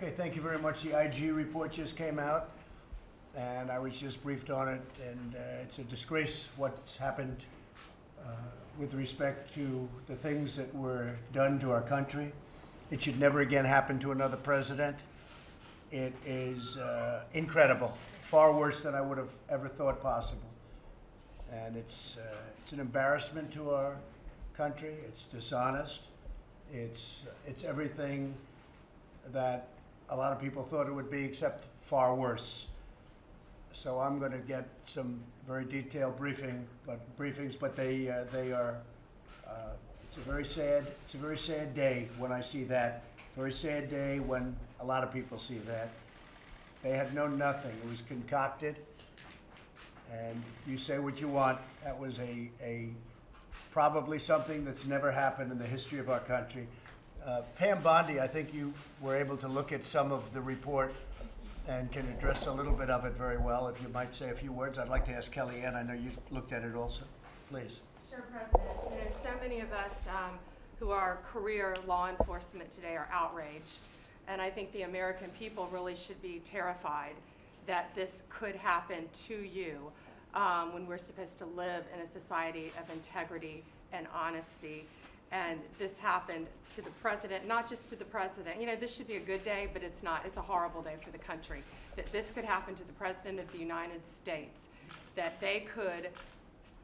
Okay, thank you very much. The IG report just came out, and I was just briefed on it, and it's a disgrace what's happened with respect to the things that were done to our country. It should never again happen to another president. It is incredible, far worse than I would have ever thought possible. And it's an embarrassment to our country. It's dishonest. It's everything that a lot of people thought it would be, except far worse. So I'm going to get some very detailed briefings, but they are. It's a very sad day when I see that. Very sad day when a lot of people see that. They had known nothing. It was concocted. And you say what you want. That was probably something that's never happened in the history of our country. Pam Bondi, I think you were able to look at some of the report and can address a little bit of it very well. If you might say a few words, I'd like to ask Kellyanne. I know you looked at it also. Please. Sure, President. So many of us who are career law enforcement today are outraged. And I think the American people really should be terrified that this could happen to you when we're supposed to live in a society of integrity and honesty. And this happened to the president, not just to the president. You know, this should be a good day, but it's not. It's a horrible day for the country. That this could happen to the president of the United States, that they could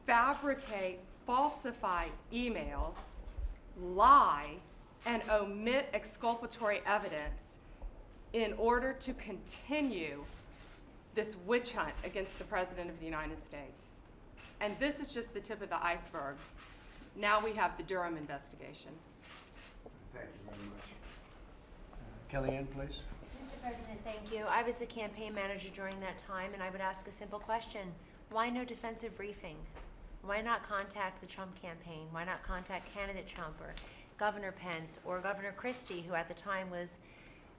fabricate, falsify emails, lie, and omit exculpatory evidence in order to continue this witch hunt against the president of the United States. And this is just the tip of the iceberg. Now we have the Durham investigation. Thank you very much. Kellyanne, please. Mr. President, thank you. I was the campaign manager during that time, and I would ask a simple question. Why no defensive briefing? Why not contact the Trump campaign? Why not contact candidate Trump or Governor Pence or Governor Christie, who at the time was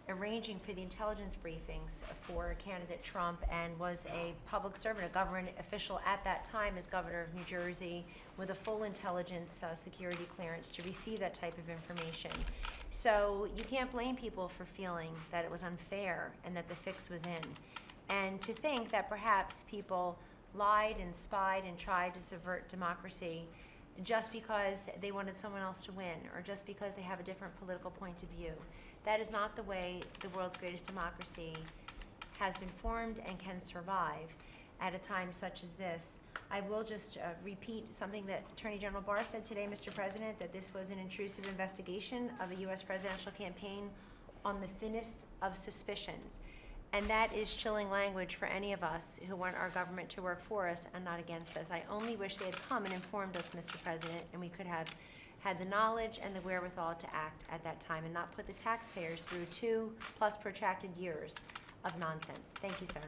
arranging for the intelligence briefings for candidate Trump and was a public servant, a government official at that time as governor of New Jersey with a full intelligence security clearance to receive that type of information. So you can't blame people for feeling that it was unfair and that the fix was in. And to think that perhaps people lied and spied and tried to subvert democracy just because they wanted someone else to win or just because they have a different political point of view. That is not the way the world's greatest democracy has been formed and can survive at a time such as this. I will just repeat something that Attorney General Barr said today, Mr. President, that this was an intrusive investigation of a U.S. presidential campaign on the thinnest of suspicions. And that is chilling language for any of us who want our government to work for us and not against us. I only wish they had come and informed us, Mr. President, and we could have had the knowledge and the wherewithal to act at that time and not put the taxpayers through 2+ protracted years of nonsense. Thank you, sir.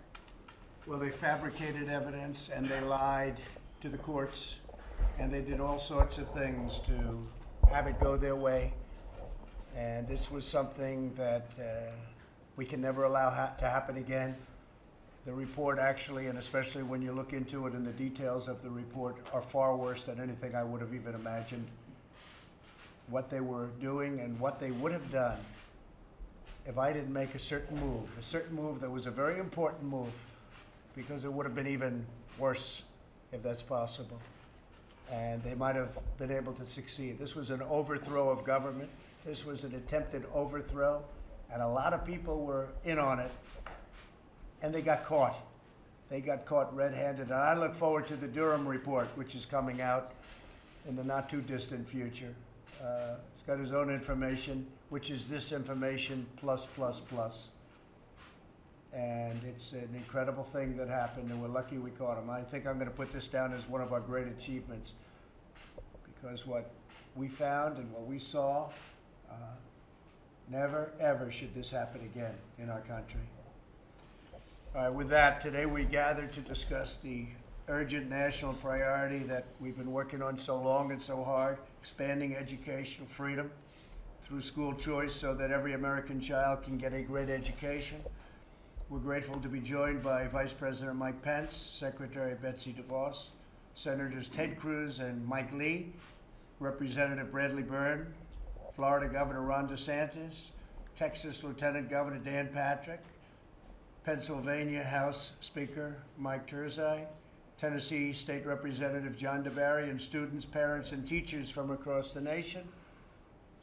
Well, they fabricated evidence and they lied to the courts and they did all sorts of things to have it go their way. And this was something that we can never allow to happen again. The report actually, and especially when you look into it and the details of the report, are far worse than anything I would have even imagined. What they were doing and what they would have done if I didn't make a certain move that was a very important move, because it would have been even worse if that's possible. And they might have been able to succeed. This was an overthrow of government. This was an attempted overthrow, and a lot of people were in on it, and they got caught. They got caught red-handed. And I look forward to the Durham report, which is coming out in the not-too-distant future. He's got his own information, which is this information plus. And it's an incredible thing that happened, and we're lucky we caught him. I think I'm going to put this down as one of our great achievements, because what we found and what we saw, never, ever should this happen again in our country. All right, with that, today we gathered to discuss the urgent national priority that we've been working on so long and so hard, expanding educational freedom through school choice so that every American child can get a great education. We're grateful to be joined by Vice President Mike Pence, Secretary Betsy DeVos, Senators Ted Cruz and Mike Lee, Representative Bradley Byrne, Florida Governor Ron DeSantis, Texas Lieutenant Governor Dan Patrick, Pennsylvania House Speaker Mike Turzai, Tennessee State Representative John DeBarry, and students, parents, and teachers from across the nation.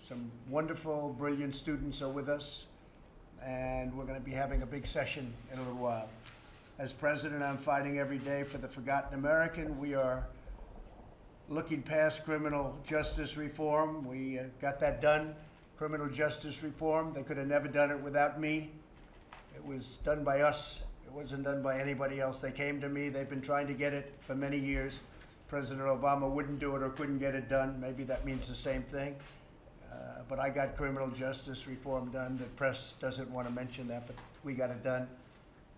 Some wonderful, brilliant students are with us, and we're going to be having a big session in a little while. As president, I'm fighting every day for the forgotten American. We are looking past criminal justice reform. We got that done. Criminal justice reform, they could have never done it without me. It was done by us. It wasn't done by anybody else. They came to me. They've been trying to get it for many years. President Obama wouldn't do it or couldn't get it done. Maybe that means the same thing. But I got criminal justice reform done. The press doesn't want to mention that, but we got it done.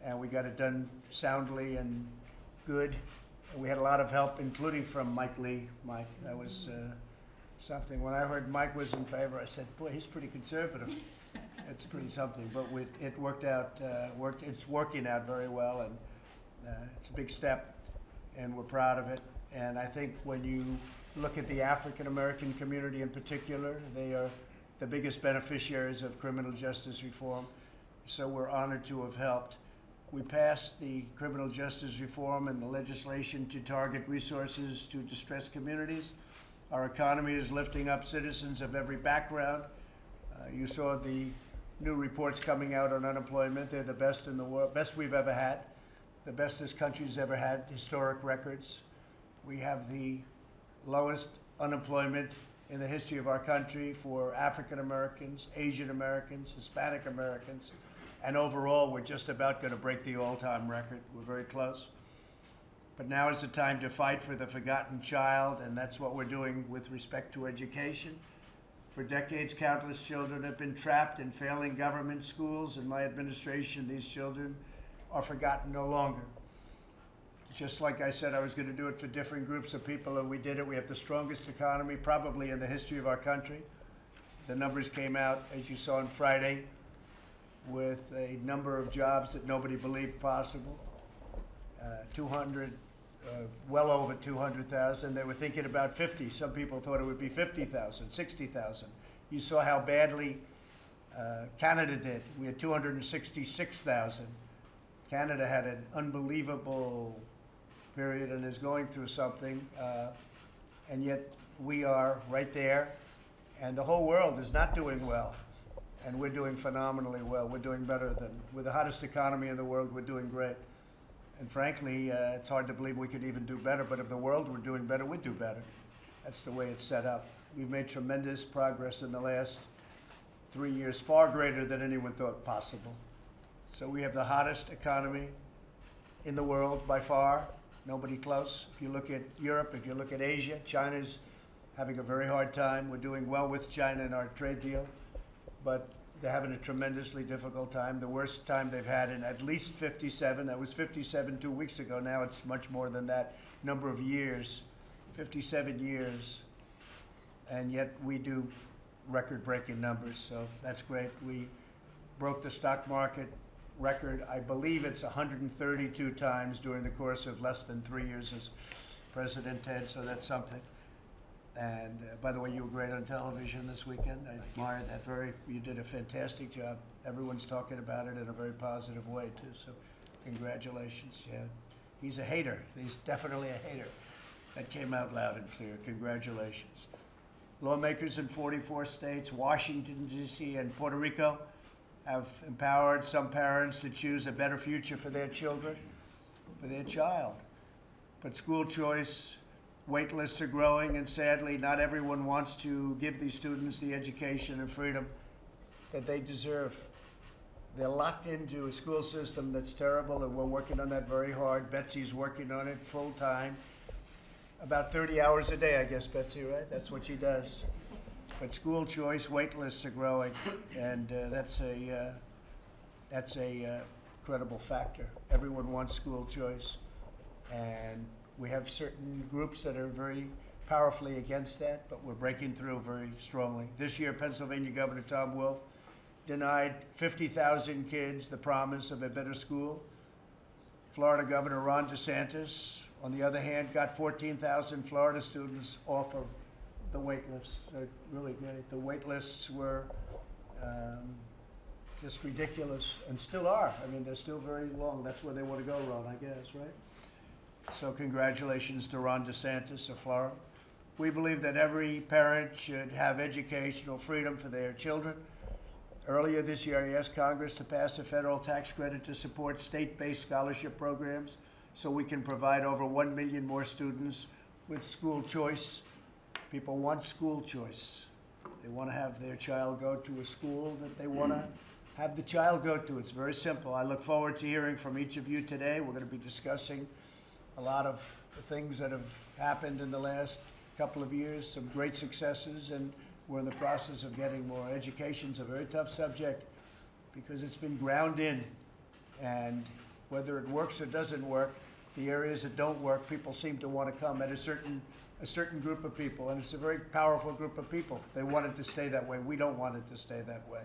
And we got it done soundly and good. And we had a lot of help, including from Mike Lee. Mike, that was something. When I heard Mike was in favor, I said, boy, he's pretty conservative. It's pretty something. But it worked out, it's working out very well, and it's a big step, and we're proud of it. And I think when you look at the African American community in particular, they are the biggest beneficiaries of criminal justice reform. So we're honored to have helped. We passed the criminal justice reform and the legislation to target resources to distressed communities. Our economy is lifting up citizens of every background. You saw the new reports coming out on unemployment. They're the best in the world, best we've ever had, the best this country's ever had, historic records. We have the lowest unemployment in the history of our country for African Americans, Asian Americans, Hispanic Americans, and overall we're just about going to break the all-time record. We're very close. But now is the time to fight for the forgotten child, and that's what we're doing with respect to education. For decades, countless children have been trapped in failing government schools. In my administration, these children are forgotten no longer. Just like I said I was going to do it for different groups of people, and we did it. We have the strongest economy probably in the history of our country. The numbers came out, as you saw on Friday, with a number of jobs that nobody believed possible. 200, well over 200,000. They were thinking about 50. Some people thought it would be 50,000, 60,000. You saw how badly Canada did. We had 266,000. Canada had an unbelievable period and is going through something, and yet we are right there, and the whole world is not doing well, and we're doing phenomenally well. We're doing better than, we're the hottest economy in the world. We're doing great, and frankly, it's hard to believe we could even do better, but if the world were doing better, we'd do better. That's the way it's set up. We've made tremendous progress in the last 3 years, far greater than anyone thought possible. So we have the hottest economy in the world by far, nobody close. If you look at Europe, if you look at Asia, China's having a very hard time. We're doing well with China in our trade deal, but they're having a tremendously difficult time, the worst time they've had in at least 57. That was 57 2 weeks ago. Now it's much more than that number of years, 57 years, and yet we do record-breaking numbers, so that's great. We broke the stock market record. I believe it's 132 times during the course of less than 3 years as President Ted, so that's something. And by the way, you were great on television this weekend. I admired that you did a fantastic job. Everyone's talking about it in a very positive way too, so congratulations. Yeah, he's a hater. He's definitely a hater. That came out loud and clear. Congratulations. Lawmakers in 44 states, Washington, D.C., and Puerto Rico have empowered some parents to choose a better future for their children, for their child. But school choice, wait lists are growing, and sadly, not everyone wants to give these students the education and freedom that they deserve. They're locked into a school system that's terrible, and we're working on that very hard. Betsy's working on it full time. About 30 hours a day, I guess, Betsy, right? That's what she does. But school choice wait lists are growing, and that's a credible factor. Everyone wants school choice, and we have certain groups that are very powerfully against that, but we're breaking through very strongly. This year, Pennsylvania Governor Tom Wolf denied 50,000 kids the promise of a better school. Florida Governor Ron DeSantis, on the other hand, got 14,000 Florida students off of the wait lists. They're really great. The wait lists were just ridiculous, and still are. I mean, they're still very long. That's where they want to go, Ron, I guess, right? So congratulations to Ron DeSantis of Florida. We believe that every parent should have educational freedom for their children. Earlier this year, I asked Congress to pass a federal tax credit to support state-based scholarship programs so we can provide over 1 million more students with school choice. People want school choice. They want to have their child go to a school that they want to have the child go to. It's very simple. I look forward to hearing from each of you today. We're going to be discussing a lot of the things that have happened in the last couple of years, some great successes, and we're in the process of getting more. Education's a very tough subject because it's been ground in, and whether it works or doesn't work, the areas that don't work, people seem to want to come at a certain group of people, and it's a very powerful group of people. They want it to stay that way. We don't want it to stay that way.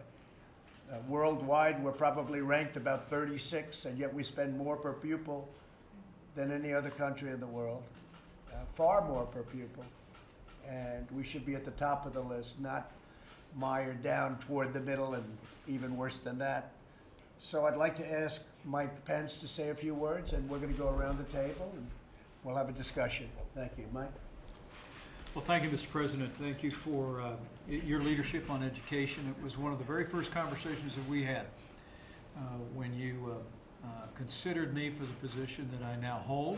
Worldwide, we're probably ranked about 36, and yet we spend more per pupil than any other country in the world, far more per pupil. And we should be at the top of the list, not mired down toward the middle and even worse than that. So I'd like to ask Mike Pence to say a few words, and we're going to go around the table and we'll have a discussion. Thank you. Mike? Well, thank you, Mr. President. Thank you for your leadership on education. It was one of the very first conversations that we had when you considered me for the position that I now hold.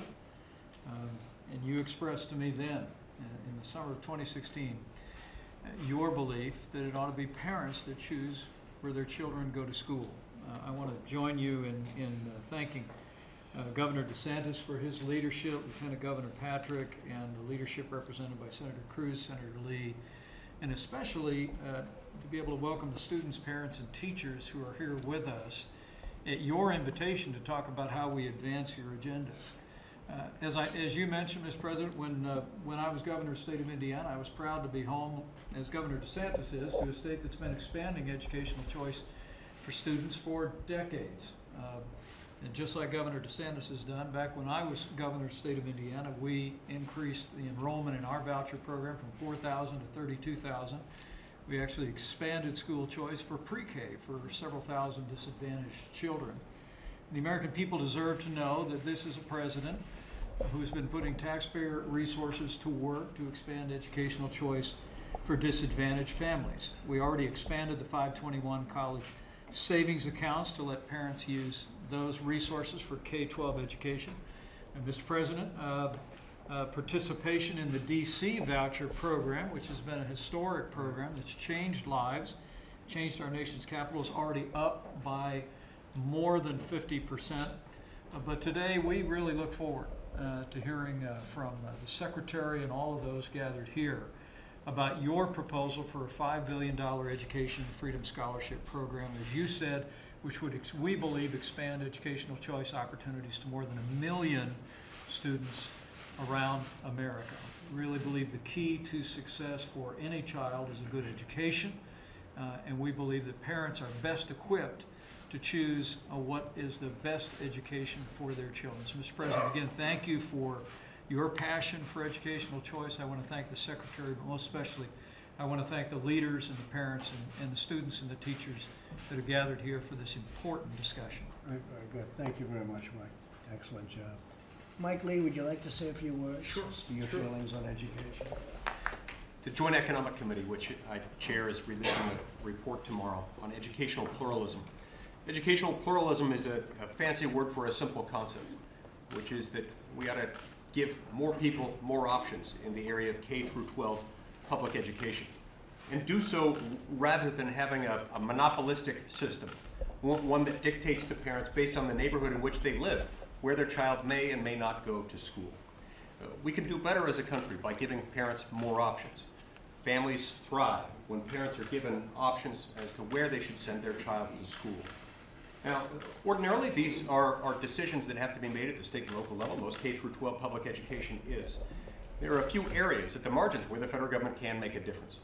And you expressed to me then, in the summer of 2016, your belief that it ought to be parents that choose where their children go to school. I want to join you in thanking Governor DeSantis for his leadership, Lieutenant Governor Patrick, and the leadership represented by Senator Cruz, Senator Lee, and especially to be able to welcome the students, parents, and teachers who are here with us at your invitation to talk about how we advance your agenda. As you mentioned, Mr. President, when I was governor of the state of Indiana, I was proud to be home, as Governor DeSantis is, to a state that's been expanding educational choice for students for decades. And just like Governor DeSantis has done, back when I was governor of the state of Indiana, we increased the enrollment in our voucher program from 4,000 to 32,000. We actually expanded school choice for pre-K for several thousand disadvantaged children. The American people deserve to know that this is a president who's been putting taxpayer resources to work to expand educational choice for disadvantaged families. We already expanded the 521 college savings accounts to let parents use those resources for K-12 education. And Mr. President, participation in the DC voucher program, which has been a historic program that's changed lives, changed our nation's capital, is already up by more than 50%. But today we really look forward to hearing from the Secretary and all of those gathered here about your proposal for a $5 billion education freedom scholarship program, as you said, which would, we believe, expand educational choice opportunities to more than 1 million students around America. We really believe the key to success for any child is a good education, and we believe that parents are best equipped to choose what is the best education for their children. So, Mr. President, again, thank you for your passion for educational choice. I want to thank the Secretary, but most especially, I want to thank the leaders and the parents and the students and the teachers that are gathered here for this important discussion. Very, very good. Thank you very much, Mike. Excellent job. Mike Lee, would you like to say a few words? Sure. To your feelings on education? The Joint Economic Committee, which I chair, is releasing a report tomorrow on educational pluralism. Educational pluralism is a fancy word for a simple concept, which is that we ought to give more people more options in the area of K through 12 public education, and do so rather than having a monopolistic system, one that dictates to parents based on the neighborhood in which they live, where their child may and may not go to school. We can do better as a country by giving parents more options. Families thrive when parents are given options as to where they should send their child to school. Now, ordinarily, these are decisions that have to be made at the state and local level. Most K through 12 public education is. There are a few areas at the margins where the federal government can make a difference.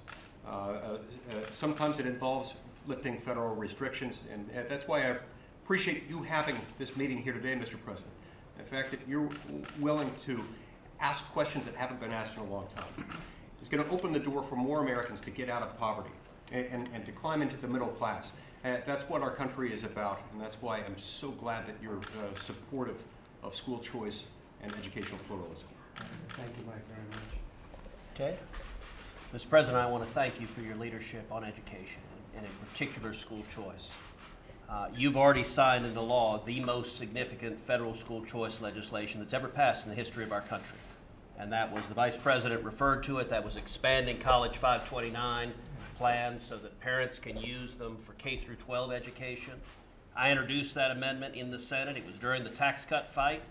Sometimes it involves lifting federal restrictions, and that's why I appreciate you having this meeting here today, Mr. President. The fact that you're willing to ask questions that haven't been asked in a long time. It's going to open the door for more Americans to get out of poverty and to climb into the middle class. That's what our country is about, and that's why I'm so glad that you're supportive of school choice and educational pluralism. Thank you, Mike, very much. Ted? Mr. President, I want to thank you for your leadership on education, and in particular school choice. You've already signed into law the most significant federal school choice legislation that's ever passed in the history of our country. And that was, the Vice President referred to it, that was expanding College 529 plans so that parents can use them for K through 12 education. I introduced that amendment in the Senate. It was during the tax cut fight.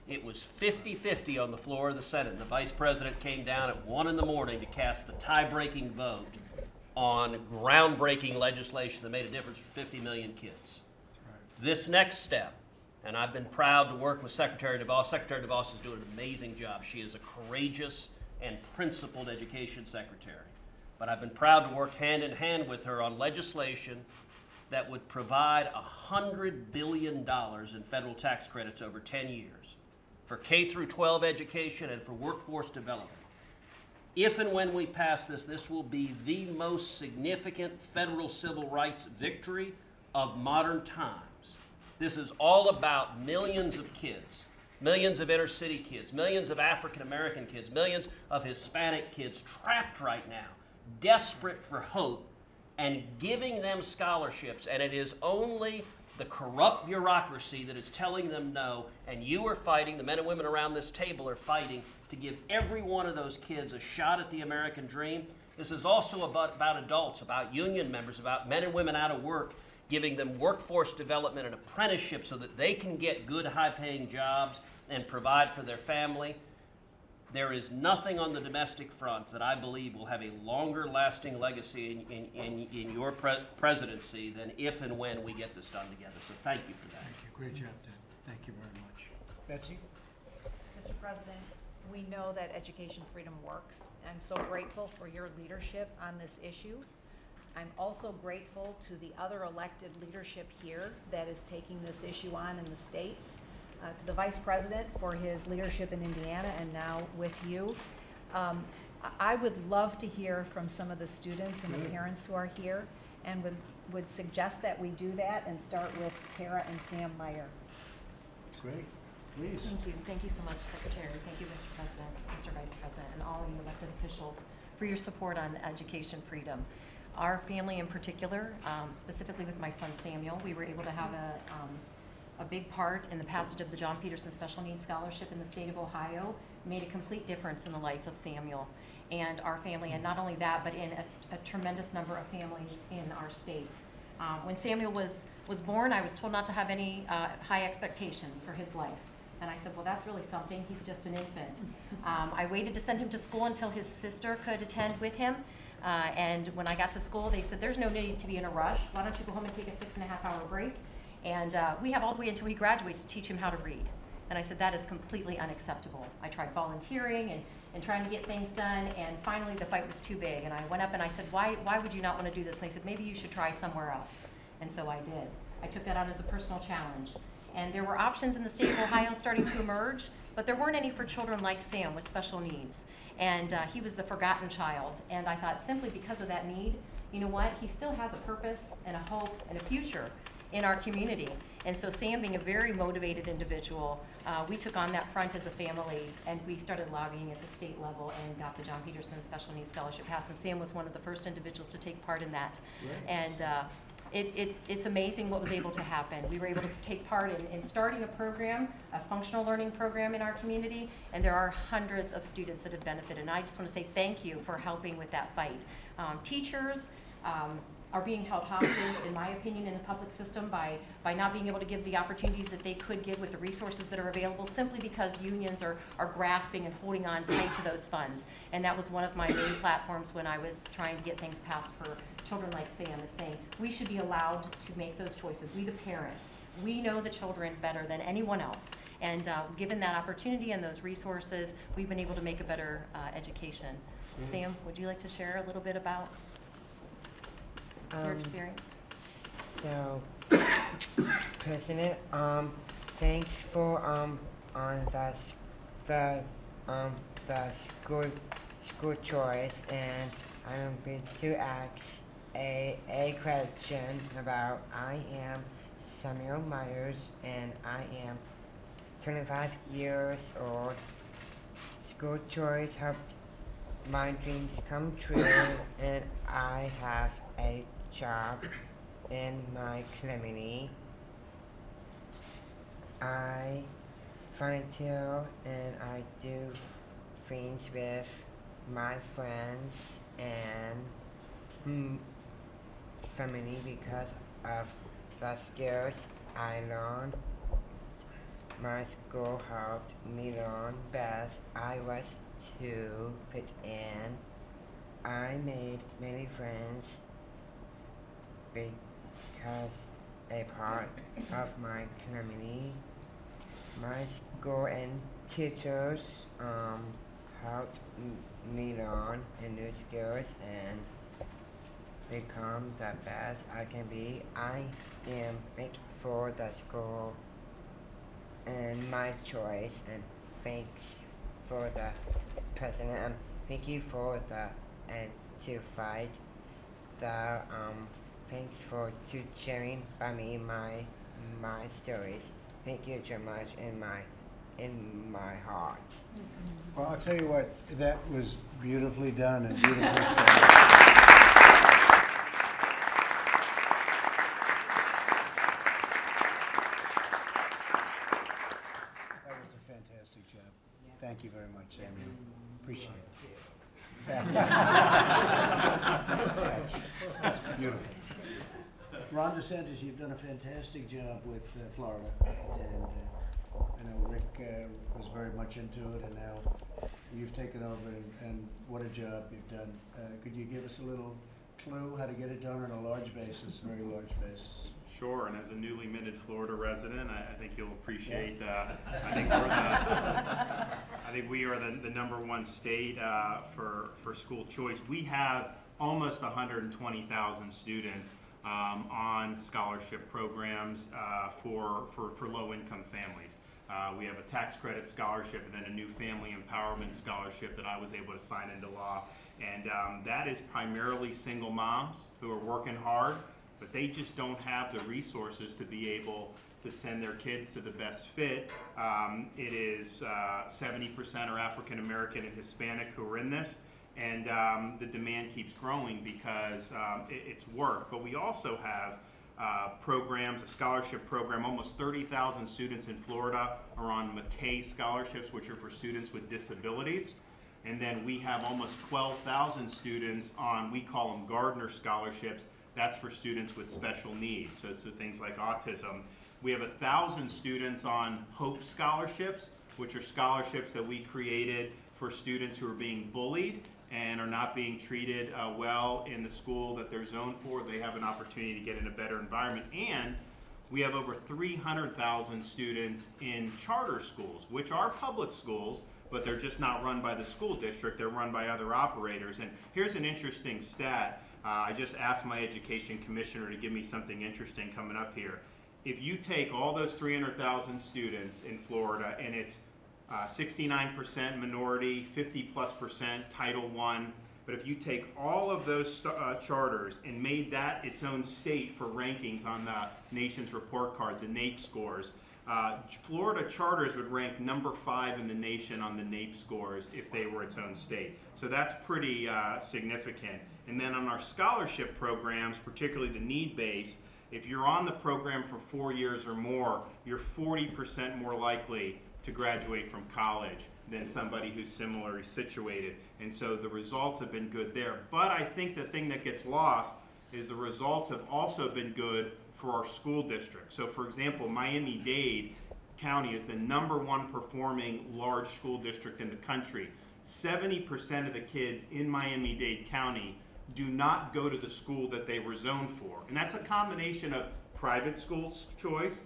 It was 50-50 on the floor of the Senate. And the Vice President came down at 1 in the morning to cast the tie-breaking vote on groundbreaking legislation that made a difference for 50 million kids. This next step, and I've been proud to work with Secretary DeVos. Secretary DeVos is doing an amazing job. She is a courageous and principled education secretary. But I've been proud to work hand in hand with her on legislation that would provide $100 billion in federal tax credits over 10 years for K through 12 education and for workforce development. If and when we pass this, this will be the most significant federal civil rights victory of modern times. This is all about millions of kids, millions of inner city kids, millions of African American kids, millions of Hispanic kids trapped right now, desperate for hope, and giving them scholarships. And it is only the corrupt bureaucracy that is telling them no, and you are fighting, the men and women around this table are fighting to give every one of those kids a shot at the American dream. This is also about adults, about union members, about men and women out of work, giving them workforce development and apprenticeship so that they can get good high-paying jobs and provide for their family. There is nothing on the domestic front that I believe will have a longer-lasting legacy in your presidency than if and when we get this done together. So thank you for that. Thank you. Great job, Ted. Thank you very much. Betsy? Mr. President, we know that education freedom works. I'm so grateful for your leadership on this issue. I'm also grateful to the other elected leadership here that is taking this issue on in the states, to the Vice President for his leadership in Indiana and now with you. I would love to hear from some of the students and the parents who are here, and would suggest that we do that and start with Tara and Sam Meyer. Great. Please. Thank you. Thank you so much, Secretary. Thank you, Mr. President, Mr. Vice President, and all of you elected officials for your support on education freedom. Our family in particular, specifically with my son Samuel, we were able to have a big part in the passage of the John Peterson Special Needs Scholarship in the state of Ohio. Made a complete difference in the life of Samuel and our family, and not only that, but in a tremendous number of families in our state. When Samuel was born, I was told not to have any high expectations for his life. And I said, well, that's really something. He's just an infant. I waited to send him to school until his sister could attend with him. And when I got to school, they said, there's no need to be in a rush. Why don't you go home and take a 6.5-hour break? And we have all the way until he graduates to teach him how to read. And I said, that is completely unacceptable. I tried volunteering and trying to get things done, and finally the fight was too big. And I went up and I said, why would you not want to do this? And they said, maybe you should try somewhere else. And so I did. I took that on as a personal challenge. And there were options in the state of Ohio starting to emerge, but there weren't any for children like Sam with special needs. And he was the forgotten child. And I thought, simply because of that need, you know what? He still has a purpose and a hope and a future in our community. And so Sam, being a very motivated individual, we took on that front as a family, and we started lobbying at the state level and got the John Peterson Special Needs Scholarship passed. And Sam was one of the first individuals to take part in that. Right. And it's amazing what was able to happen. We were able to take part in starting a program, a functional learning program in our community, and there are hundreds of students that have benefited. And I just want to say thank you for helping with that fight. Teachers are being held hostage, in my opinion, in the public system by not being able to give the opportunities that they could give with the resources that are available, simply because unions are grasping and holding on tight to those funds. And that was one of my main platforms when I was trying to get things passed for children like Sam, is saying we should be allowed to make those choices. We, the parents, we know the children better than anyone else. And given that opportunity and those resources, we've been able to make a better education. Sam, would you like to share a little bit about your experience? So, President, thanks for the school choice, and I'm going to ask a question about I am Samuel Myers and I am 25 years old. School choice helped my dreams come true and I have a job in my community. I volunteer and I do things with my friends and family because of the skills I learned. My school helped me learn best. I was to fit in. I made many friends because a part of my community. My school and teachers helped me learn new skills and become the best I can be. I am thankful for the school and my choice, and thanks for the president. And thank you for the and to fight the thanks for to sharing by me my stories. Thank you so much in my heart. Well, I'll tell you what, that was beautifully done and beautifully said. That was a fantastic job. Thank you very much, Samuel. Appreciate it. Beautiful. Ron DeSantis, you've done a fantastic job with Florida, and I know Rick was very much into it, and now you've taken over, and what a job you've done. Could you give us a little clue how to get it done on a large basis, very large basis? Sure, and as a newly minted Florida resident, I think you'll appreciate that. I think we are the number one state for school choice. We have almost 120,000 students on scholarship programs for low-income families. We have a tax credit scholarship and then a new family empowerment scholarship that I was able to sign into law. And that is primarily single moms who are working hard, but they just don't have the resources to be able to send their kids to the best fit. It is 70% are African American and Hispanic who are in this. And the demand keeps growing because it's work. But we also have programs, a scholarship program. Almost 30,000 students in Florida are on McKay scholarships, which are for students with disabilities. And then we have almost 12,000 students on, we call them Gardner scholarships. That's for students with special needs, so things like autism. We have 1,000 students on Hope scholarships, which are scholarships that we created for students who are being bullied and are not being treated well in the school that they're zoned for. They have an opportunity to get in a better environment. And we have over 300,000 students in charter schools, which are public schools, but they're just not run by the school district. They're run by other operators. And here's an interesting stat. I just asked my education commissioner to give me something interesting coming up here. If you take all those 300,000 students in Florida, and it's 69% minority, 50+% Title I. But if you take all of those charters and made that its own state for rankings on the nation's report card, the NAEP scores, Florida charters would rank number 5 in the nation on the NAEP scores if they were its own state. So that's pretty significant. And then on our scholarship programs, particularly the need-based, if you're on the program for 4 years or more, you're 40% more likely to graduate from college than somebody who's similarly situated. And so the results have been good there. But I think the thing that gets lost is the results have also been good for our school district. So for example, Miami-Dade County is the #1 performing large school district in the country. 70% of the kids in Miami-Dade County do not go to the school that they were zoned for. And that's a combination of private school choice,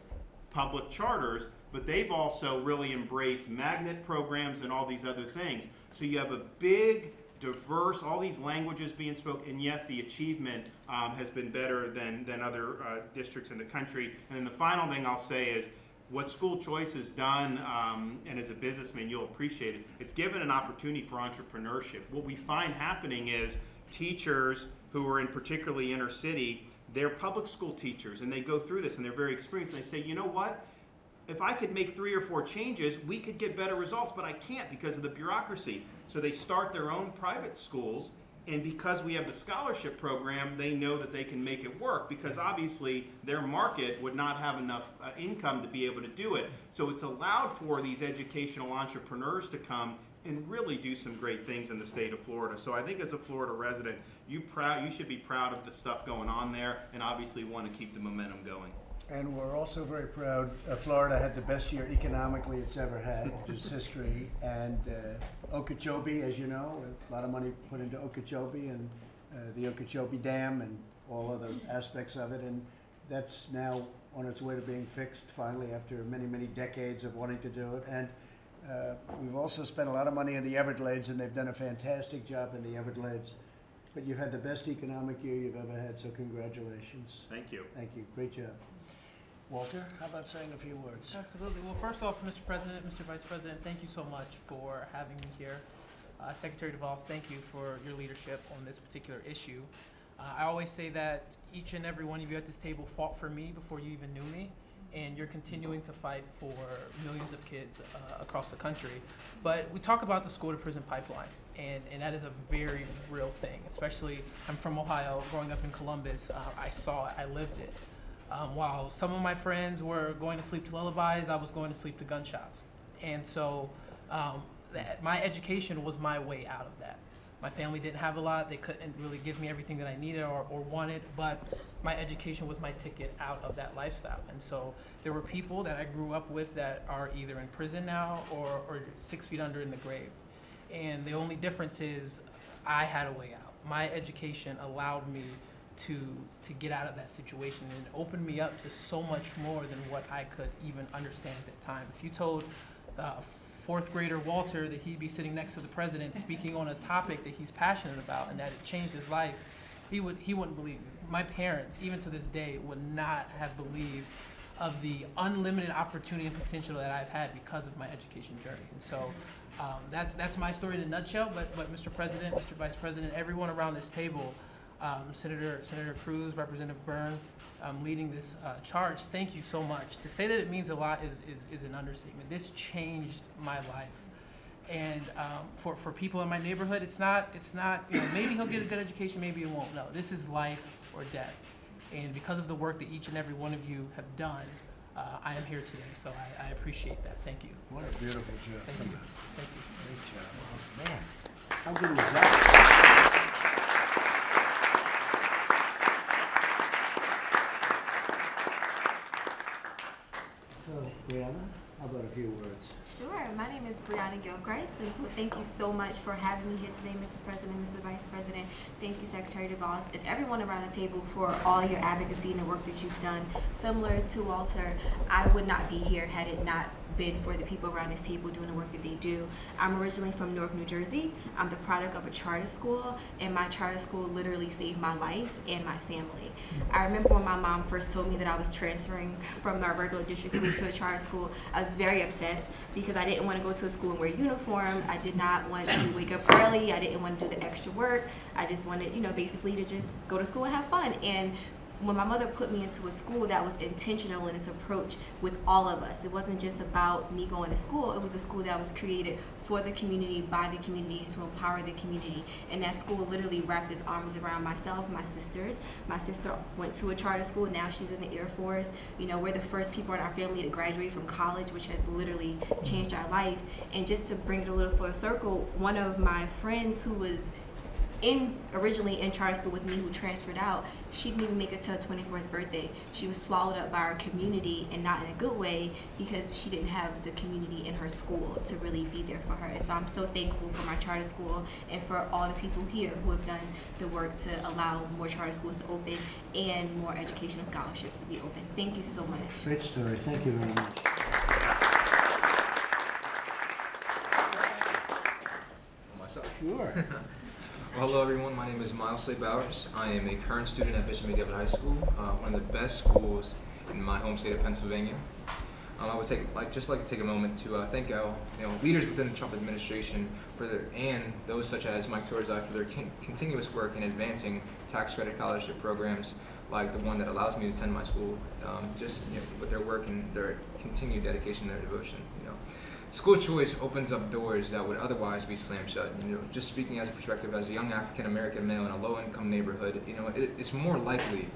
public charters, but they've also really embraced magnet programs and all these other things. So you have a big, diverse, all these languages being spoken, and yet the achievement has been better than other districts in the country. And then the final thing I'll say is, what school choice has done, and as a businessman you'll appreciate it, it's given an opportunity for entrepreneurship. What we find happening is teachers who who are in particularly inner city, they're public school teachers, and they go through this and they're very experienced, and they say, you know what? If I could make 3 or 4 changes, we could get better results, but I can't because of the bureaucracy. So they start their own private schools, and because we have the scholarship program, they know that they can make it work, because obviously their market would not have enough income to be able to do it. So it's allowed for these educational entrepreneurs to come and really do some great things in the state of Florida. So I think as a Florida resident, you should be proud of the stuff going on there, and obviously want to keep the momentum going. And we're also very proud, Florida had the best year economically it's ever had, just history. And Okeechobee, as you know, a lot of money put into Okeechobee and the Okeechobee Dam and all other aspects of it. And that's now on its way to being fixed finally after many, many decades of wanting to do it. And we've also spent a lot of money in the Everglades, and they've done a fantastic job in the Everglades. But you've had the best economic year you've ever had, so congratulations. Thank you. Thank you. Great job. Walter, how about saying a few words? Absolutely. Well, first off, Mr. President, Mr. Vice President, thank you so much for having me here. Secretary DeVos, thank you for your leadership on this particular issue. I always say that each and every one of you at this table fought for me before you even knew me, and you're continuing to fight for millions of kids across the country. But we talk about the school-to-prison pipeline, and that is a very real thing, especially I'm from Ohio, growing up in Columbus. I saw it, I lived it. While some of my friends were going to sleep to lullabies, I was going to sleep to gunshots. And so my education was my way out of that. My family didn't have a lot. They couldn't really give me everything that I needed or wanted, but my education was my ticket out of that lifestyle. And so there were people that I grew up with that are either in prison now or 6 feet under in the grave. And the only difference is I had a way out. My education allowed me to get out of that situation, and it opened me up to so much more than what I could even understand at that time. If you told 4th grader Walter that he'd be sitting next to the president speaking on a topic that he's passionate about and that it changed his life, he wouldn't believe it. My parents, even to this day, would not have believed of the unlimited opportunity and potential that I've had because of my education journey. And so that's my story in a nutshell, but Mr. President, Mr. Vice President, everyone around this table, Senator Cruz, Representative Byrne, leading this charge. Thank you so much. To say that it means a lot is an understatement. This changed my life, and for people in my neighborhood, it's not maybe he'll get a good education, maybe he won't. No, this is life or death, and because of the work that each and every one of you have done, I am here today. So I appreciate that. Thank you. What a beautiful job. Thank you. Thank you. Great job. Oh, man, how good was that? So, Brianna, how about a few words? Sure. My name is Brianna Gilgrace, and so thank you so much for having me here today, Mr. President, Mr. Vice President. Thank you, Secretary DeVos, and everyone around the table for all your advocacy and the work that you've done. Similar to Walter, I would not be here had it not been for the people around this table doing the work that they do. I'm originally from Newark, New Jersey. I'm the product of a charter school, and my charter school literally saved my life and my family. I remember when my mom first told me that I was transferring from my regular district school to a charter school, I was very upset because I didn't want to go to a school and wear a uniform. I did not want to wake up early. I didn't want to do the extra work. I just wanted, basically to just go to school and have fun. And when my mother put me into a school that was intentional in its approach with all of us, it wasn't just about me going to school, it was a school that was created for the community, by the community, to empower the community. And that school literally wrapped its arms around myself, my sisters. My sister went to a charter school, now she's in the Air Force. We're the first people in our family to graduate from college, which has literally changed our life. And just to bring it a little full circle, one of my friends who was originally in charter school with me, who transferred out, she didn't even make it to her 24th birthday. She was swallowed up by our community, and not in a good way, because she didn't have the community in her school to really be there for her. And so I'm so thankful for my charter school and for all the people here who have done the work to allow more charter schools to open and more educational scholarships to be open. Thank you so much. Great story. Thank you very much. Myself. Sure. Well, hello everyone, my name is Miles Bowers. I am a current student at Bishop McDevitt High School, one of the best schools in my home state of Pennsylvania. I would just like to take a moment to thank leaders within the Trump administration and those such as Mike Torzai for their continuous work in advancing tax credit scholarship programs like the one that allows me to attend my school. With their work and their continued dedication and their devotion. School choice opens up doors that would otherwise be slammed shut. Just speaking as a perspective as a young African American male in a low-income neighborhood, it's more likely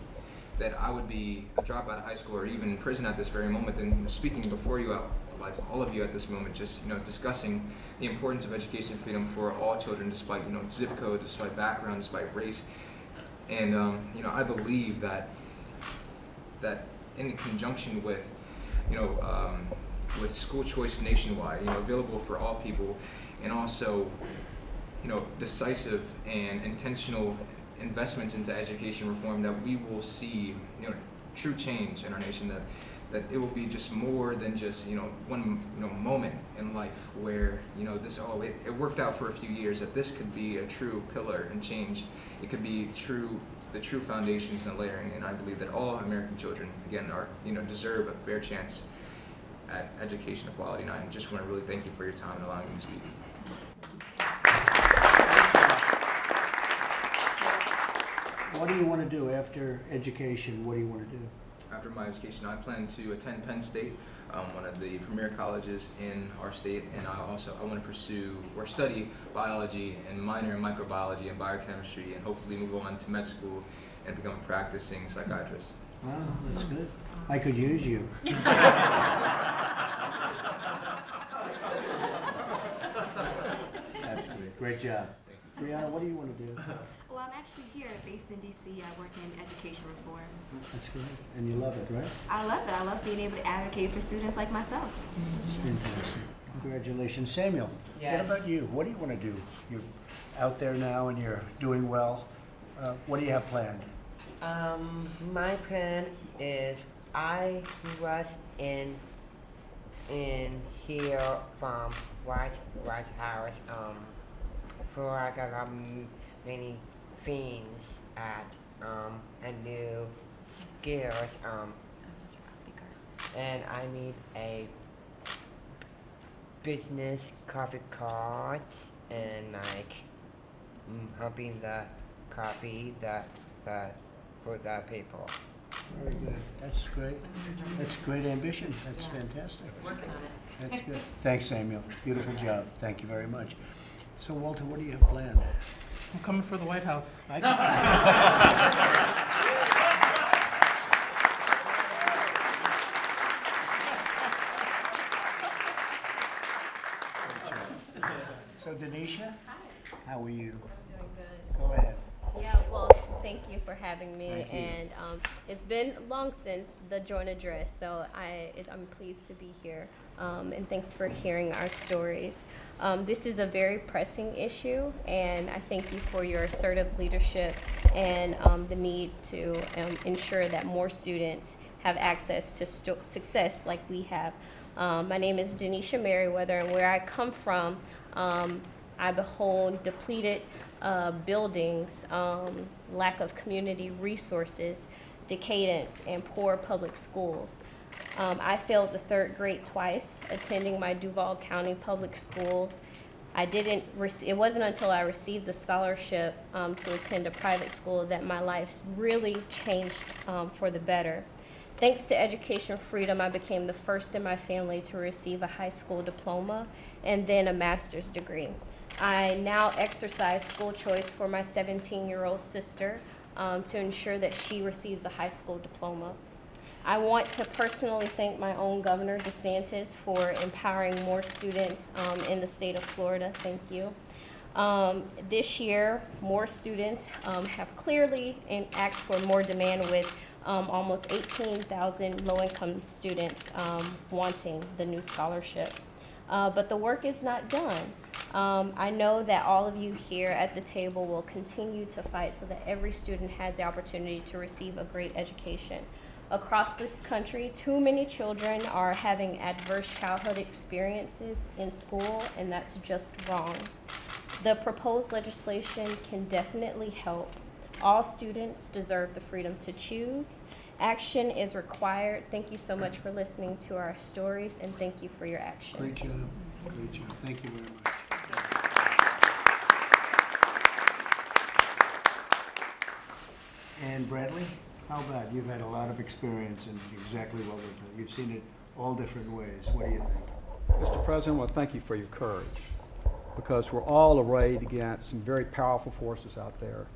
that I would be a dropout of high school or even in prison at this very moment than speaking before you, like all of you at this moment, just discussing the importance of education freedom for all children, despite zip code, despite background, despite race, and I believe that in conjunction with with school choice nationwide, available for all people, and also decisive and intentional investments into education reform, that we will see true change in our nation, that it will be just more than just one moment in life where it worked out for a few years, that this could be a true pillar and change. It could be the true foundations and the layering, and I believe that all American children again are deserve a fair chance at education equality. And I just want to really thank you for your time and allowing me to speak. What do you want to do after education? What do you want to do? After my education, I plan to attend Penn State, one of the premier colleges in our state, and I want to pursue or study biology and minor in microbiology and biochemistry, and hopefully move on to med school and become a practicing psychiatrist. Wow, that's good. I could use you. That's great. Great job. Brianna, what do you want to do? Well, I'm actually here based in D.C. I work in education reform. That's great. And you love it, right? I love it. I love being able to advocate for students like myself. That's fantastic. Congratulations. Samuel, Yes. what about you? What do you want to do? You're out there now and you're doing well. What do you have planned? My plan is I was in here from White House for I got many things at and new skills and I need a business coffee cart and helping the coffee for the people. Very good. That's great. That's great ambition. That's fantastic. Working on it. That's good. Thanks, Samuel. Beautiful job. Thank you very much. So, Walter, what do you have planned? I'm coming for the White House. I can see. So, Denisha, how are you? I'm doing good. Go ahead. Yeah, well, thank you for having me. Thank you. And it's been long since the joint address, so I'm pleased to be here. And thanks for hearing our stories. This is a very pressing issue, and I thank you for your assertive leadership and the need to ensure that more students have access to success like we have. My name is Denisha Merriweather, and where I come from, I behold depleted buildings, lack of community resources, decadence, and poor public schools. I failed the third grade twice, attending my Duval County public schools. It wasn't until I received the scholarship to attend a private school that my life really changed for the better. Thanks to education freedom, I became the first in my family to receive a high school diploma and then a master's degree. I now exercise school choice for my 17-year-old sister to ensure that she receives a high school diploma. I want to personally thank my own Governor DeSantis for empowering more students in the state of Florida. Thank you. This year, more students have clearly asked for more demand, with almost 18,000 low-income students wanting the new scholarship. But the work is not done. I know that all of you here at the table will continue to fight so that every student has the opportunity to receive a great education. Across this country, too many children are having adverse childhood experiences in school, and that's just wrong. The proposed legislation can definitely help. All students deserve the freedom to choose, Action is required. Thank you so much for listening to our stories, and thank you for your action. Great job. Great job. Thank you very much. And Bradley, how about, you've had a lot of experience in exactly what we're doing. You've seen it all different ways. What do you think? Mr. President, I want to thank you for your courage, because we're all arrayed against some very powerful forces out there.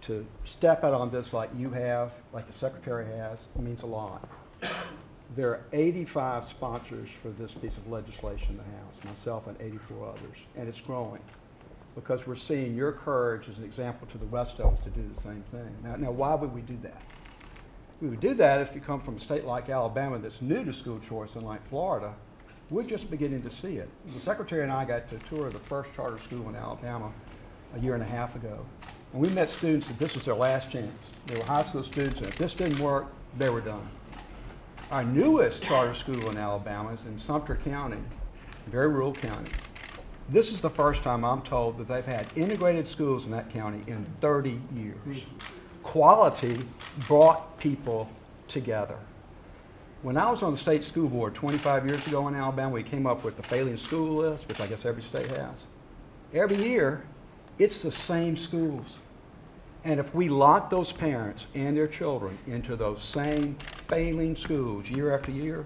To step out on this like you have, like the Secretary has, means a lot. There are 85 sponsors for this piece of legislation in the House, myself and 84 others, and it's growing, because we're seeing your courage as an example to the rest of us to do the same thing. Now why would we do that? We would do that if you come from a state like Alabama that's new to school choice, unlike Florida. We're just beginning to see it. The Secretary and I got to tour the first charter school in Alabama a year and a half ago. And we met students that this was their last chance. They were high school students, and if this didn't work, they were done. Our newest charter school in Alabama is in Sumter County, a very rural county. This is the first time I'm told that they've had integrated schools in that county in 30 years. Quality brought people together. When I was on the state school board 25 years ago in Alabama, we came up with the failing school list, which I guess every state has. Every year, it's the same schools. And if we lock those parents and their children into those same failing schools year after year,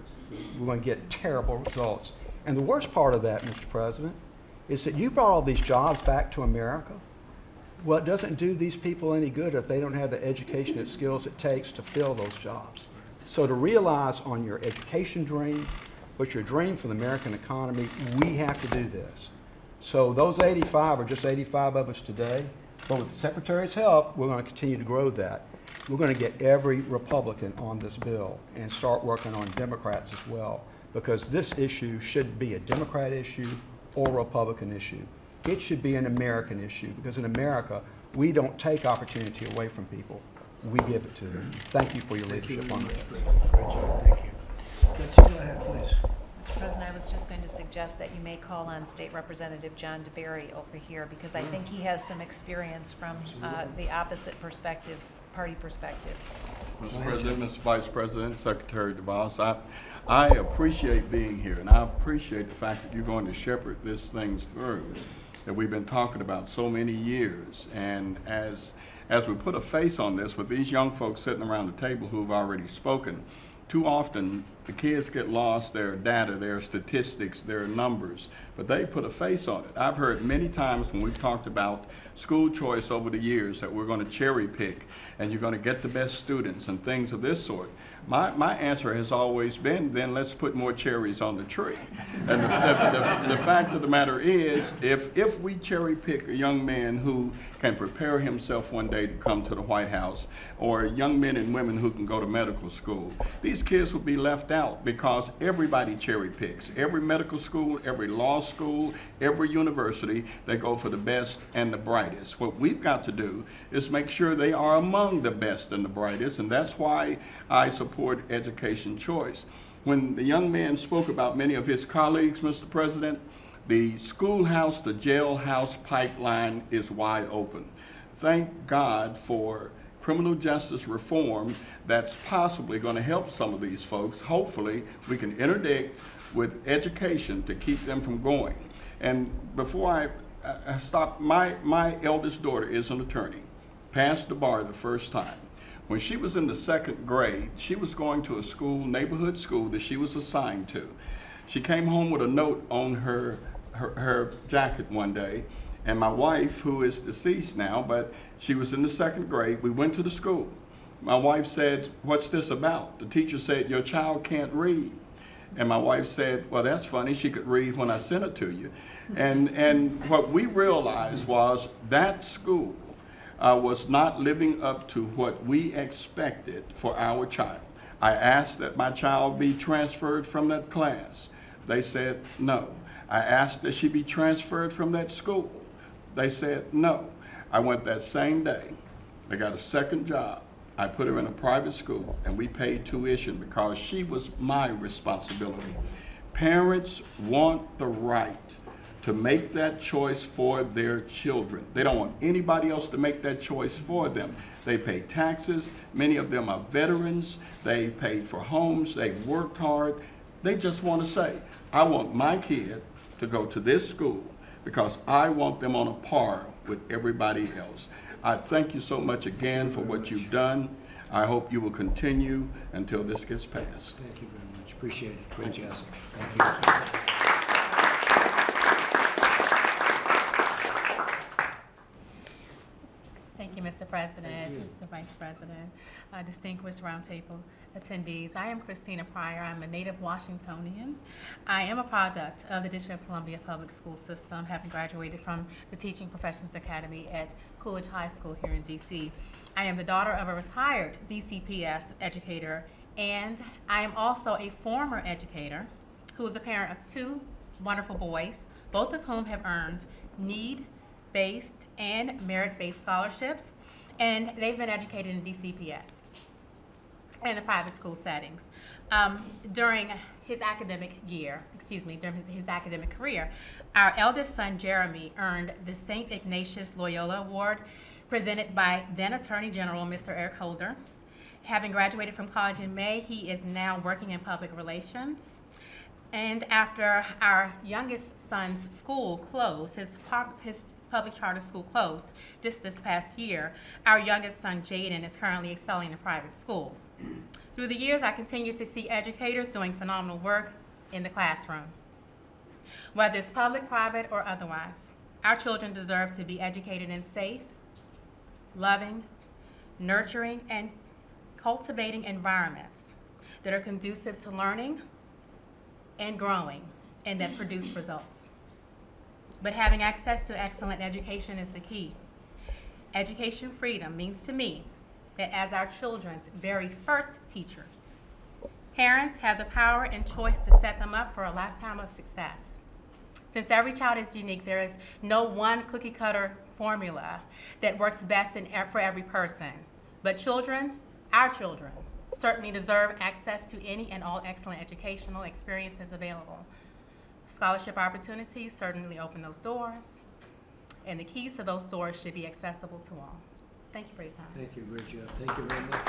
we're going to get terrible results. And the worst part of that, Mr. President, is that you brought all these jobs back to America. Well, it doesn't do these people any good if they don't have the education and skills it takes to fill those jobs. So to realize on your education dream, but your dream for the American economy, we have to do this. So those 85 are just 85 of us today, but with the Secretary's help, we're going to continue to grow that. We're going to get every Republican on this bill and start working on Democrats as well, because this issue shouldn't be a Democrat issue or a Republican issue. It should be an American issue, because in America, we don't take opportunity away from people. We give it to them. Thank you for your leadership on this. Great job. Thank you. Betsy, go ahead, please. Mr. President, I was just going to suggest that you may call on State Representative John DeBerry over here, because I think he has some experience from the opposite perspective, party perspective. Mr. President, Mr. Vice President, Secretary DeVos, I appreciate being here, and I appreciate the fact that you're going to shepherd this things through that we've been talking about so many years. And as we put a face on this with these young folks sitting around the table who've already spoken, too often the kids get lost, their data, their statistics, their numbers, but they put a face on it. I've heard many times when we've talked about school choice over the years that we're going to cherry pick and you're going to get the best students and things of this sort. My answer has always been, then let's put more cherries on the tree. And the fact of the matter is, if we cherry pick a young man who can prepare himself one day to come to the White House, or young men and women who can go to medical school, these kids will be left out because everybody cherry picks. Every medical school, every law school, every university, they go for the best and the brightest. What we've got to do is make sure they are among the best and the brightest, and that's why I support education choice. When the young man spoke about many of his colleagues, Mr. President, the schoolhouse to jailhouse pipeline is wide open. Thank God for criminal justice reform that's possibly going to help some of these folks. Hopefully, we can interdict with education to keep them from going. And before I stop, my eldest daughter is an attorney, passed the bar the first time. When she was in the 2nd grade, she was going to a school, neighborhood school that she was assigned to. She came home with a note on her jacket one day, and my wife, who is deceased now, but she was in the 2nd grade, we went to the school. My wife said, "What's this about?" The teacher said, "Your child can't read." And my wife said, "Well, that's funny, she could read when I sent it to you." And what we realized was that school was not living up to what we expected for our child. I asked that my child be transferred from that class. They said no. I asked that she be transferred from that school. They said no. I went that same day. I got a second job. I put her in a private school, and we paid tuition because she was my responsibility. Parents want the right to make that choice for their children. They don't want anybody else to make that choice for them. They pay taxes. Many of them are veterans. They've paid for homes. They've worked hard. They just want to say, I want my kid to go to this school because I want them on a par with everybody else. I thank you so much again for what you've done. I hope you will continue until this gets passed. Thank you very much. Appreciate it. Great job. Thank you. Thank you, Mr. President, Mr. Vice President, distinguished roundtable attendees. I am Christina Pryor. I'm a native Washingtonian. I am a product of the District of Columbia Public School System, having graduated from the Teaching Professions Academy at Coolidge High School here in D.C. I am the daughter of a retired DCPS educator, and I am also a former educator who is a parent of two wonderful boys, both of whom have earned need-based and merit-based scholarships, and they've been educated in DCPS and the private school settings. During his academic career, our eldest son, Jeremy, earned the St. Ignatius Loyola Award presented by then Attorney General, Mr. Eric Holder. Having graduated from college in May, he is now working in public relations. And after our youngest son's school closed, his public charter school closed just this past year, our youngest son, Jaden, is currently excelling in private school. Through the years, I continue to see educators doing phenomenal work in the classroom. Whether it's public, private, or otherwise, our children deserve to be educated in safe, loving, nurturing, and cultivating environments that are conducive to learning and growing and that produce results. But having access to excellent education is the key. Education freedom means to me that as our children's very first teachers, parents have the power and choice to set them up for a lifetime of success. Since every child is unique, there is no one cookie cutter formula that works best for every person. But children, our children, certainly deserve access to any and all excellent educational experiences available. Scholarship opportunities certainly open those doors, and the keys to those doors should be accessible to all. Thank you for your time. Thank you. Great job. Thank you very much.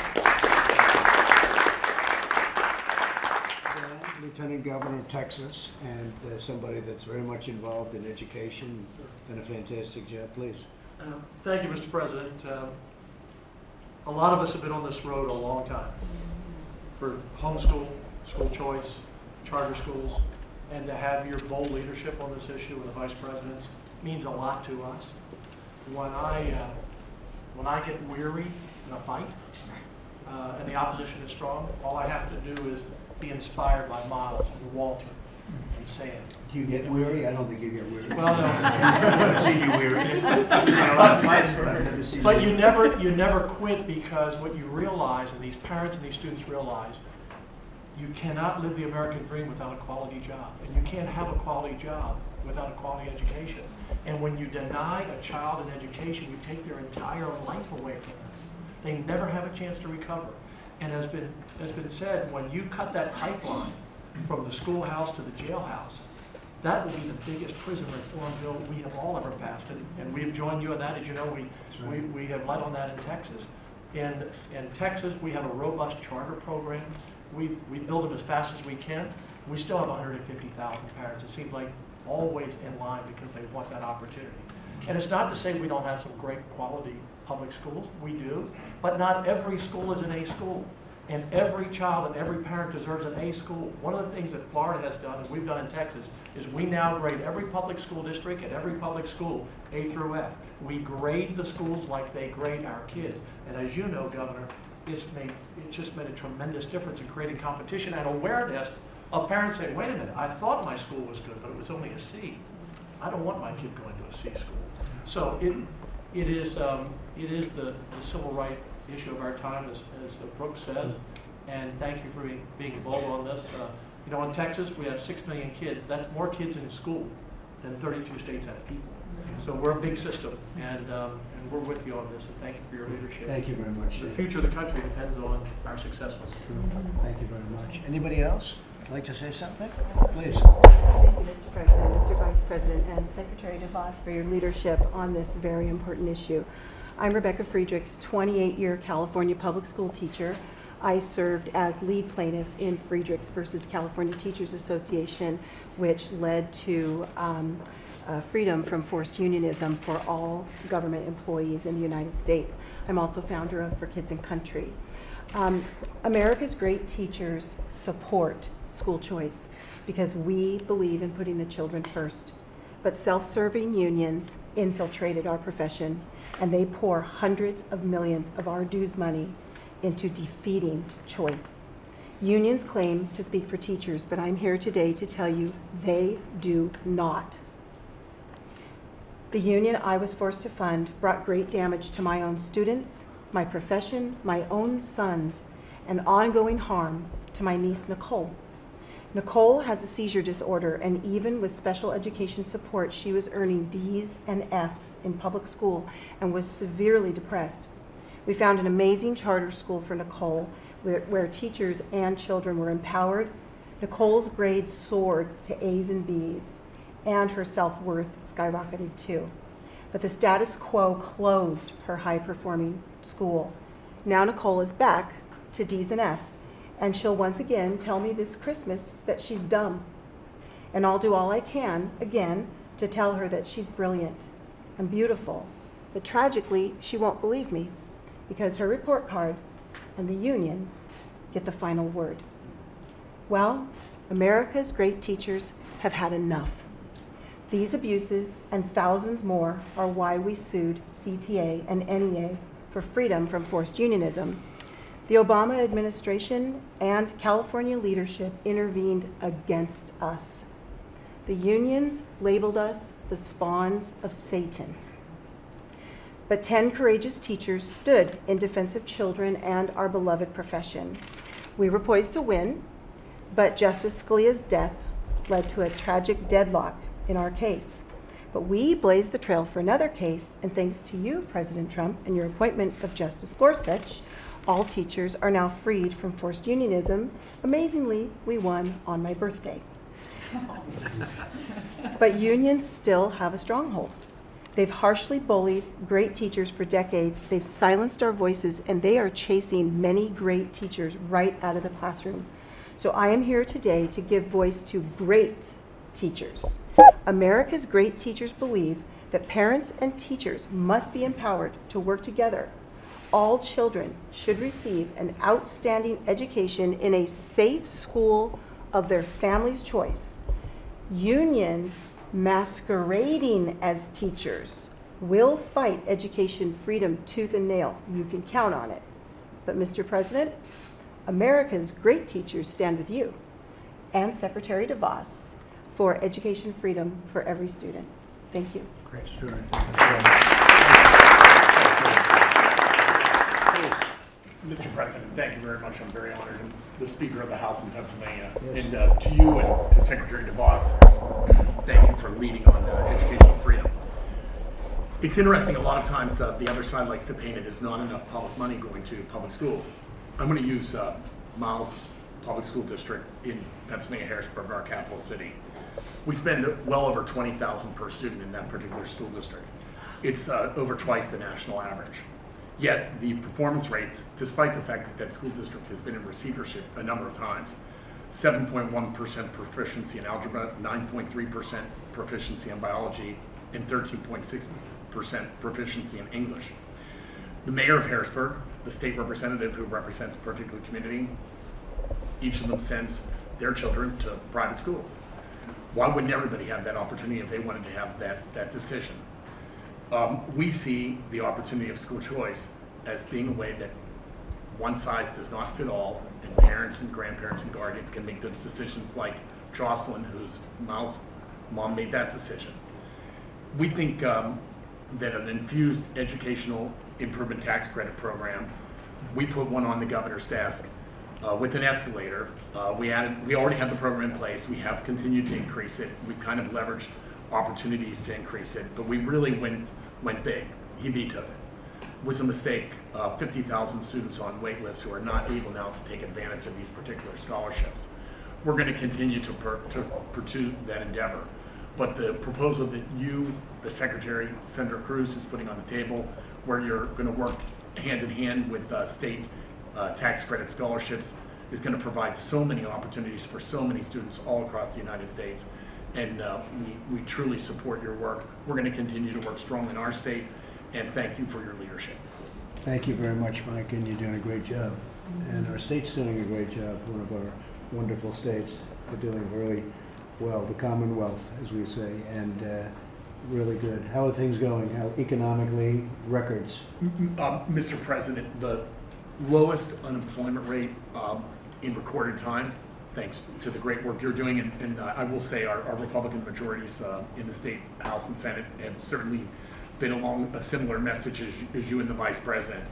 Lieutenant Governor of Texas, and somebody that's very much involved in education, done a fantastic job. Please. Thank you, Mr. President. A lot of us have been on this road a long time for homeschool, school choice, charter schools, and to have your bold leadership on this issue with the Vice President's means a lot to us. When I get weary in a fight and the opposition is strong, all I have to do is be inspired by Miles and Walter and Sam. Do you get weary? I don't think you get weary. Well, no. I've never seen you weary. But you never quit, because what you realize, and these parents and these students realize, you cannot live the American dream without a quality job. And you can't have a quality job without a quality education. And when you deny a child an education, you take their entire life away from them. They never have a chance to recover. And as been said, when you cut that pipeline from the schoolhouse to the jailhouse, that will be the biggest prison reform bill we have all ever passed. And we have joined you in that. As you know, we have led on that in Texas. In Texas, we have a robust charter program. We build them as fast as we can. We still have 150,000 parents. It seems like always in line because they want that opportunity. And it's not to say we don't have some great quality public schools. We do. But not every school is an A school. And every child and every parent deserves an A school. One of the things that Florida has done, and we've done in Texas, is we now grade every public school district and every public school A through F. We grade the schools like they grade our kids. And as you know, Governor, it's just made a tremendous difference in creating competition and awareness of parents saying, wait a minute, I thought my school was good, but it was only a C. I don't want my kid going to a C school. So it is the civil rights issue of our time, as Brooke says, and thank you for being bold on this. You know, in Texas, we have 6 million kids. That's more kids in school than 32 states have people. So we're a big system, and we're with you on this, and thank you for your leadership. Thank you very much. The future of the country depends on our successes. Thank you very much. Anybody else? like to say something? Please. Thank you, Mr. President, Mr. Vice President, and Secretary DeVos for your leadership on this very important issue. I'm Rebecca Friedrichs, 28-year California public school teacher. I served as lead plaintiff in Friedrichs versus California Teachers Association, which led to freedom from forced unionism for all government employees in the United States. I'm also founder of For Kids and Country. America's great teachers support school choice because we believe in putting the children first. But self-serving unions infiltrated our profession, and they pour hundreds of millions of our dues money into defeating choice. Unions claim to speak for teachers, but I'm here today to tell you they do not. The union I was forced to fund brought great damage to my own students, my profession, my own sons, and ongoing harm to my niece, Nicole. Nicole has a seizure disorder, and even with special education support, she was earning D's and F's in public school and was severely depressed. We found an amazing charter school for Nicole where teachers and children were empowered. Nicole's grades soared to A's and B's, and her self-worth skyrocketed too. But the status quo closed her high-performing school. Now Nicole is back to D's and F's, and she'll once again tell me this Christmas that she's dumb. And I'll do all I can, again, to tell her that she's brilliant and beautiful. But tragically, she won't believe me, because her report card and the unions get the final word. Well, America's great teachers have had enough. These abuses and thousands more are why we sued CTA and NEA for freedom from forced unionism. The Obama administration and California leadership intervened against us. The unions labeled us the spawns of Satan. But 10 courageous teachers stood in defense of children and our beloved profession. We were poised to win, but Justice Scalia's death led to a tragic deadlock in our case. But we blazed the trail for another case, and thanks to you, President Trump, and your appointment of Justice Gorsuch, all teachers are now freed from forced unionism. Amazingly, we won on my birthday. But unions still have a stronghold. They've harshly bullied great teachers for decades. They've silenced our voices, and they are chasing many great teachers right out of the classroom. So I am here today to give voice to great teachers. America's great teachers believe that parents and teachers must be empowered to work together. All children should receive an outstanding education in a safe school of their family's choice. Unions masquerading as teachers will fight education freedom tooth and nail. You can count on it. But Mr. President, America's great teachers stand with you and Secretary DeVos for education freedom for every student. Thank you. Great story. Mr. President, thank you very much. I'm very honored. And the Speaker of the House in Pennsylvania. Yes. And to you and to Secretary DeVos, thank you for leading on educational freedom. It's interesting, a lot of times the other side likes to paint it as not enough public money going to public schools. I'm going to use Miles Public School District in Pennsylvania, Harrisburg, our capital city. We spend well over $20,000 per student in that particular school district. It's over twice the national average. Yet the performance rates, despite the fact that that school district has been in receivership a number of times, 7.1% proficiency in algebra, 9.3% proficiency in biology, and 13.6% proficiency in English. The mayor of Harrisburg, the state representative who represents a particular community, each of them sends their children to private schools. Why wouldn't everybody have that opportunity if they wanted to have that decision? We see the opportunity of school choice as being a way that one size does not fit all, and parents and grandparents and guardians can make those decisions, like Jocelyn, whose Miles' mom made that decision. We think that an infused educational improvement tax credit program, we put one on the governor's desk with an escalator. We already have the program in place. We have continued to increase it. We've kind of leveraged opportunities to increase it, but we really went big. He vetoed it. It was a mistake. 50,000 students on wait lists who are not able now to take advantage of these particular scholarships. we're going to continue to pursue that endeavor. But the proposal that you, the Secretary, Senator Cruz, is putting on the table, where you're going to work hand in hand with state tax credit scholarships, is going to provide so many opportunities for so many students all across the United States. And we truly support your work. We're going to continue to work strong in our state, and thank you for your leadership. Thank you very much, Mike, and you're doing a great job. And our state's doing a great job, one of our wonderful states. They're doing really well, the Commonwealth, as we say, and really good. How are things going? How economically, records? Mr. President, the lowest unemployment rate in recorded time, thanks to the great work you're doing. And I will say our Republican majorities in the state House and Senate have certainly been along a similar message as you and the Vice President.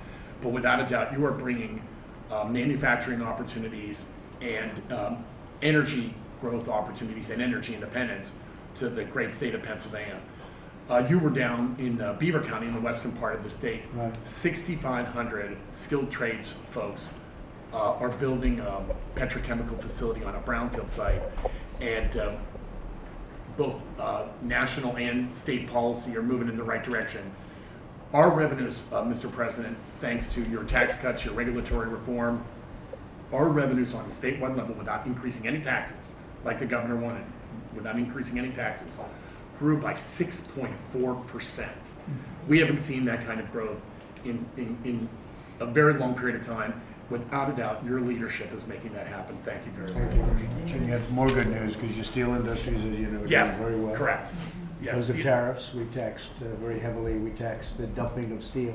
But without a doubt, you are bringing manufacturing opportunities and energy growth opportunities and energy independence to the great state of Pennsylvania. You were down in Beaver County in the western part of the state. Right. 6,500 skilled trades folks are building a petrochemical facility on a brownfield site, and both national and state policy are moving in the right direction. Our revenues, Mr. President, thanks to your tax cuts, your regulatory reform, our revenues on the statewide level, without increasing any taxes, like the governor wanted, without increasing any taxes, grew by 6.4%. We haven't seen that kind of growth in a very long period of time. Without a doubt, your leadership is making that happen. Thank you very much. Thank you very much. And you have more good news, because your steel industries, as you know, are Yes, doing very well. correct. Yes. Because of tariffs, we taxed very heavily. We taxed the dumping of steel.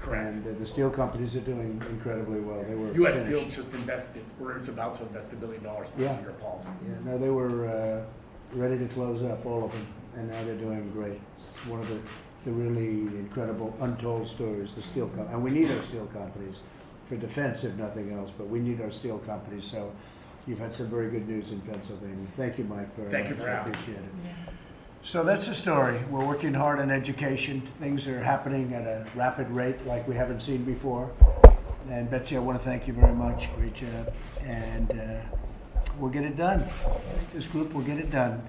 Correct. And the steel companies are doing incredibly well. They were U.S. finished. Steel just invested, or it's about to invest $1 billion because Yeah. of your policies. Yeah, no, they were ready to close up, all of them, and now they're doing great. It's one of the really incredible untold stories, the steel company. And we need our steel companies for defense, if nothing else, but we need our steel companies. So you've had some very good news in Pennsylvania. Thank you, Mike, very Thank much. you for I having me. appreciate it. So that's the story. We're working hard on education. Things are happening at a rapid rate like we haven't seen before. And Betsy, I want to thank you very much. Great job. And we'll get it done. This group will get it done.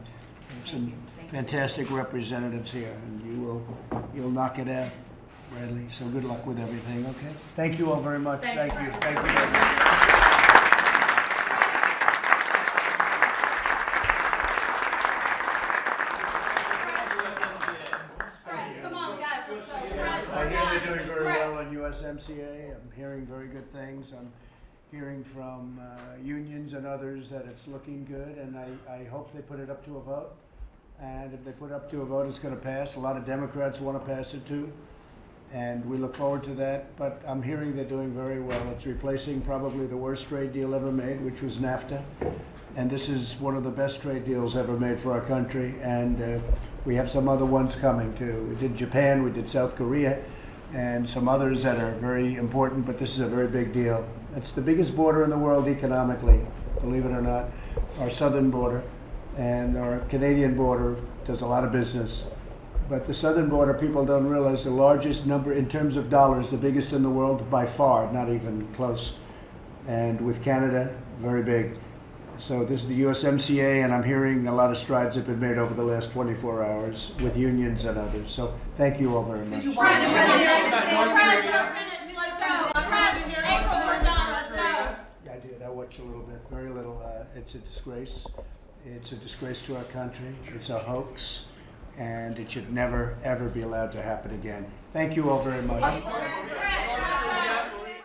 We have some fantastic representatives here, and you'll knock it out, Bradley. So good luck with everything, okay? Thank you all very much. Thank you. Thank you very much. I hear they're doing very well on USMCA. I'm hearing very good things. I'm hearing from unions and others that it's looking good, and I hope they put it up to a vote. And if they put it up to a vote, it's going to pass. A lot of Democrats want to pass it too, and we look forward to that. But I'm hearing they're doing very well. It's replacing probably the worst trade deal ever made, which was NAFTA. And this is one of the best trade deals ever made for our country. And we have some other ones coming too. We did Japan, we did South Korea, and some others that are very important, but this is a very big deal. It's the biggest border in the world economically, believe it or not, our southern border. And our Canadian border does a lot of business. But the southern border, people don't realize, the largest number in terms of dollars, the biggest in the world by far, not even close. And with Canada, very big. So this is the USMCA, and I'm hearing a lot of strides have been made over the last 24 hours with unions and others. So thank you all very much. I did. I watched a little bit, very little. It's a disgrace. It's a disgrace to our country. It's a hoax, and it should never, ever be allowed to happen again. Thank you all very much.